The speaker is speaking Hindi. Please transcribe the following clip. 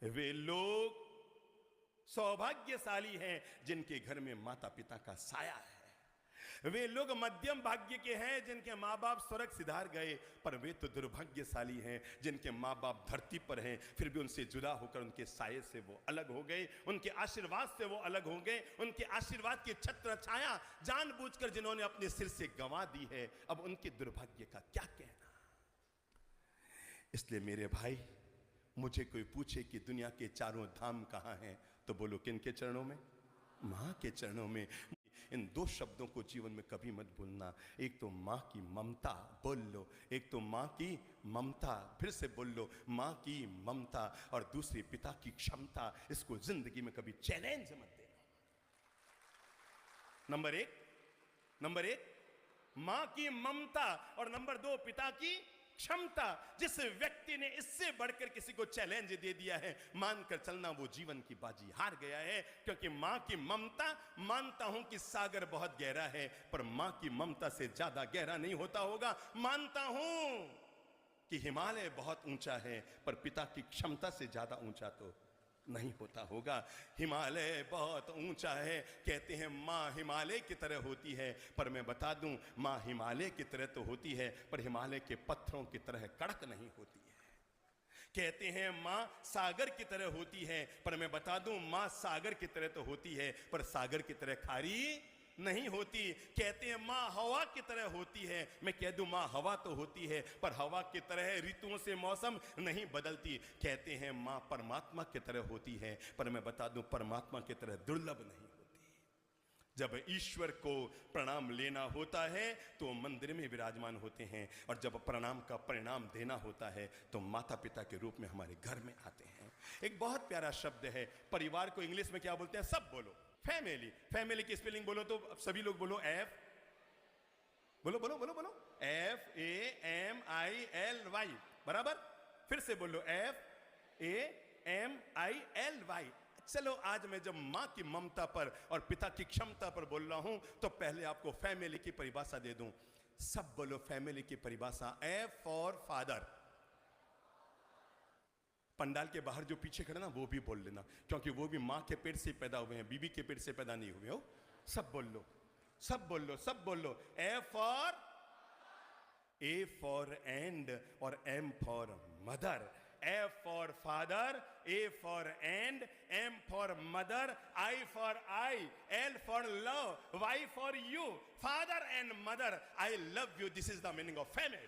वे लोग सौभाग्यशाली हैं जिनके घर में माता पिता का साया है। वे लोग मध्यम भाग्य के हैं जिनके माँ बाप स्वर्ग सिधार गए, पर वे तो दुर्भाग्यशाली हैं जिनके माँ बाप धरती पर हैं, फिर भी उनसे जुदा होकर उनके साये से वो अलग हो गए, उनके आशीर्वाद से वो अलग हो गए, उनके आशीर्वाद की छत्र छाया जानबूझकर जिन्होंने अपने सिर से गंवा दी है, अब उनके दुर्भाग्य का क्या कहना। इसलिए मेरे भाई, मुझे कोई पूछे कि दुनिया के चारों धाम कहाँ हैं, तो बोलो किनके चरणों में? माँ के चरणों में। इन दो शब्दों को जीवन में कभी मत भूलना। एक तो माँ की ममता, बोल लो, एक तो माँ की ममता, फिर से बोल लो, माँ की ममता, और दूसरी पिता की क्षमता। इसको जिंदगी में कभी चैलेंज मत देना। नंबर एक माँ की ममता, और नंबर दो पिता की क्षमता। जिस व्यक्ति ने इससे बढ़कर किसी को चैलेंज दे दिया है, मानकर चलना वो जीवन की बाजी हार गया है। क्योंकि मां की ममता, मानता हूं कि सागर बहुत गहरा है, पर मां की ममता से ज्यादा गहरा नहीं होता होगा। मानता हूं कि हिमालय बहुत ऊंचा है, पर पिता की क्षमता से ज्यादा ऊंचा तो नहीं होता होगा। हिमालय बहुत ऊंचा है, कहते हैं माँ हिमालय की तरह होती है, पर मैं बता दूं, माँ हिमालय की तरह तो होती है, पर हिमालय के पत्थरों की तरह कड़क नहीं होती है। कहते हैं माँ सागर की तरह होती है, पर मैं बता दूं, माँ सागर की तरह तो होती है, पर सागर की तरह खारी नहीं होती। कहते हैं माँ हवा की तरह होती है, मैं कह दूं माँ हवा तो होती है, पर हवा की तरह ऋतुओं से मौसम नहीं बदलती। कहते हैं माँ परमात्मा की तरह होती है, पर मैं बता दूं परमात्मा की तरह दुर्लभ नहीं होती। जब ईश्वर को प्रणाम लेना होता है तो मंदिर में विराजमान होते हैं, और जब प्रणाम का परिणाम देना होता है तो माता पिता के रूप में हमारे घर में आते हैं। एक बहुत प्यारा शब्द है, परिवार को इंग्लिश में क्या बोलते हैं? सब बोलो, फैमिली। फैमिली की स्पेलिंग बोलो तो सभी लोग बोलो, एफ, बोलो बोलो बोलो बोलो, FAMILY, बराबर। फिर से बोलो, FAMILY। चलो, आज मैं जब मां की ममता पर और पिता की क्षमता पर बोल रहा हूं, तो पहले आपको फैमिली की परिभाषा दे दूं। सब बोलो फैमिली की परिभाषा। F for father. पंडाल के बाहर जो पीछे खड़े ना, वो भी बोल लेना, क्योंकि वो भी मां के पेट से पैदा हुए हैं, बीबी के पेट से पैदा नहीं हुए हो। सब बोल लो, सब बोल लो, सब बोल लो। A फॉर एंड और M for mother. F for father, A for and, M for mother, I for I, L for love, Y for you. Father and mother, I love you, this is the meaning of family.